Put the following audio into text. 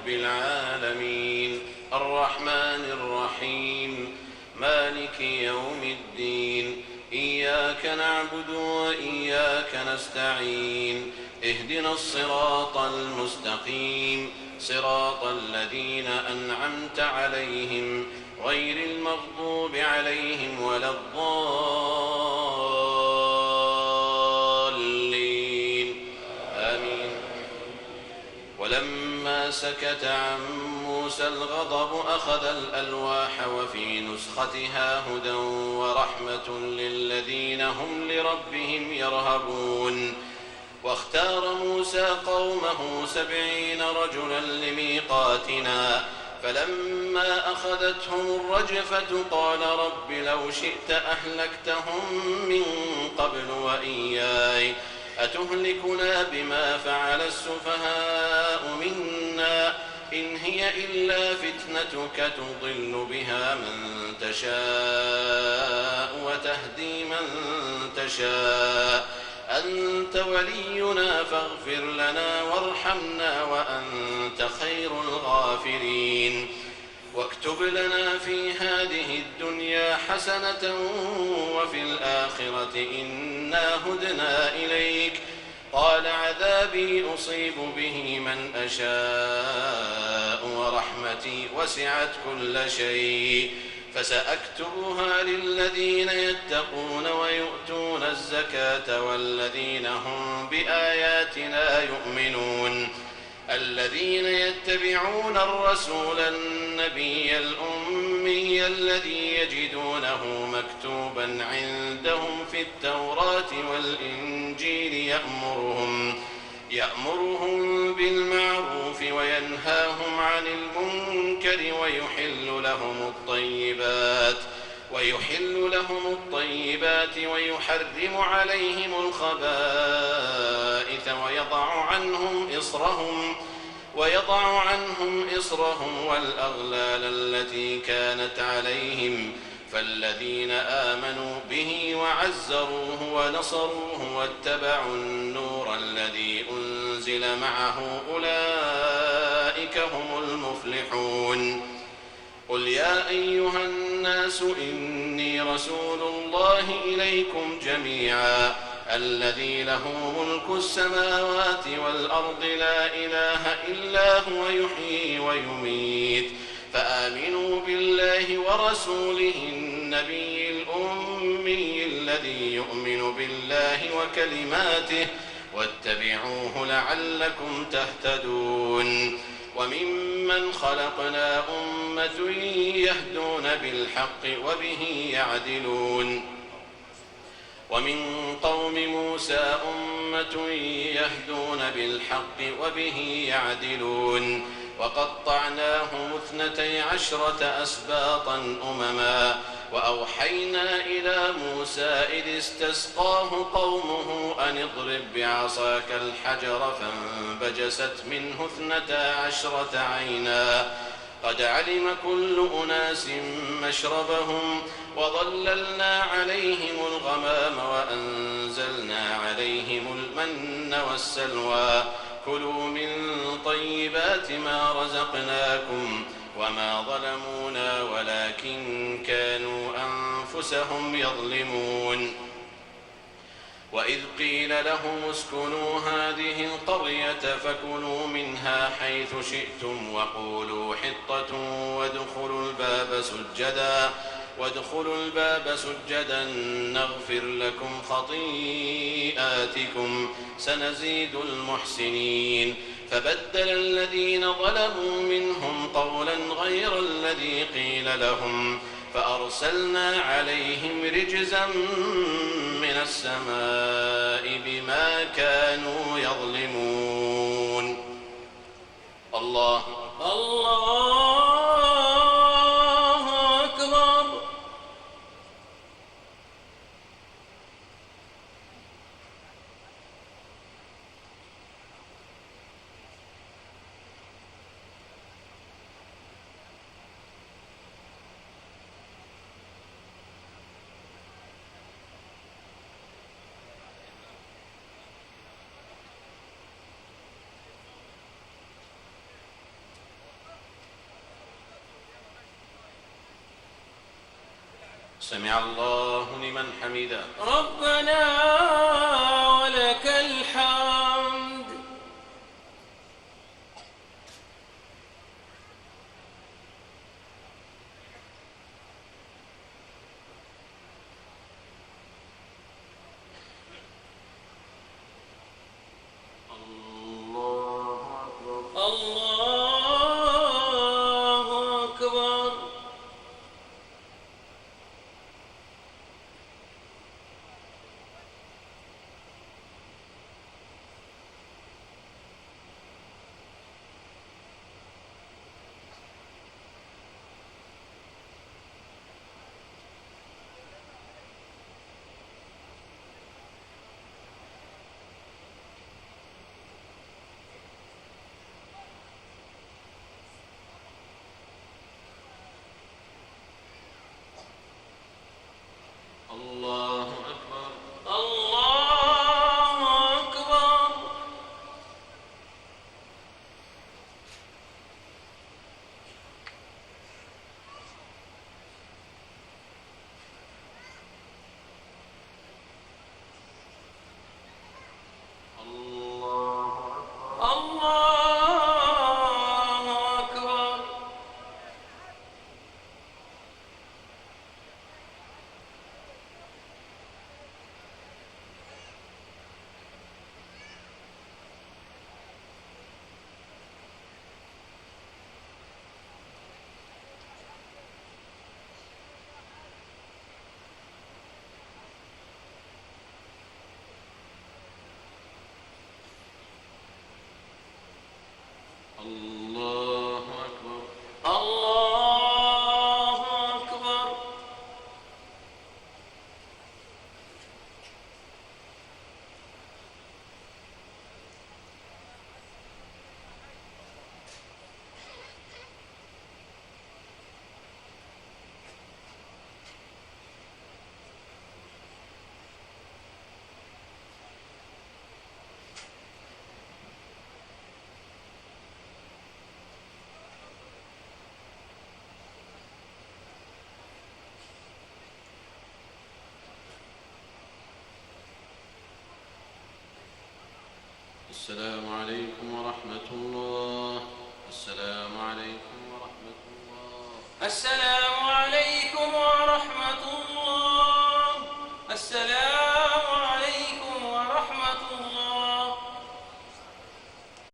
رب العالمين الرحمن الرحيم مالك يوم الدين إياك نعبد وإياك نستعين اهدنا الصراط المستقيم صراط الذين أنعمت عليهم غير المغضوب عليهم ولا الضالين آمين. ولما سكت عن موسى الغضب أخذ الألواح وفي نسختها هدى ورحمة للذين هم لربهم يرهبون. واختار موسى قومه 70 رجلا لميقاتنا فلما أخذتهم الرجفة قال رب لو شئت أهلكتهم من قبل وإياي أتهلكنا بما فعل السفهاء منا إن هي إلا فتنتك تضل بها من تشاء وتهدي من تشاء أنت ولينا فاغفر لنا وارحمنا وأنت خير الغافرين. واكتب لنا في هذه الدنيا حسنة وفي الآخرة إنا هدنا إليك قال عذابي أصيب به من أشاء ورحمتي وسعت كل شيء فسأكتبها للذين يتقون ويؤتون الزكاة والذين هم بآياتنا يؤمنون الذين يتبعون الرسول النبي الأمي الذي يجدونه مكتوبا عندهم في التوراة والإنجيل يأمرهم بالمعروف وينهاهم عن المنكر ويحل لهم الطيبات ويحرم عليهم الخبائث ويضع عنهم إصرهم والأغلال التي كانت عليهم فالذين آمنوا به وعزروه ونصروه واتبعوا النور الذي أنزل معه أولئك هم المفلحون. قل يا أيها الناس إني رسول الله إليكم جميعا الذي له ملك السماوات والأرض لا إله إلا هو يحيي ويميت فآمنوا بالله ورسوله النبي الأمي الذي يؤمن بالله وكلماته واتبعوه لعلكم تهتدون. وممن خلقنا أمة يهدون بالحق وبه يعدلون ومن قوم موسى أمة يهدون بالحق وبه يعدلون وقطعناهم 12 أسباطا أمما وأوحينا إلى موسى إذ استسقاه قومه أن اضرب بعصاك الحجر فانبجست منه 12 عينا قد علم كل أناس مشربهم وظللنا عليهم الغمام وأنزلنا عليهم المن والسلوى كلوا من طيبات ما رزقناكم وما ظلمونا ولكن كانوا أنفسهم يظلمون. وإذ قيل لهم اسكنوا هذه القرية فكلوا منها حيث شئتم وقولوا حطة وادخلوا الباب سجدا نغفر لكم خطيئاتكم سنزيد المحسنين. فبدل الذين ظلموا منهم قولا غير الذي قيل لهم فأرسلنا عليهم رجزا من السماء بما كانوا يظلمون. الله أكبر. سمع الله لمن حمده. ربنا ولك الحمد. الله أكبر. الله أكبر. الله أكبر. الله أكبر. السلام عليكم ورحمة الله. السلام عليكم ورحمة الله. السلام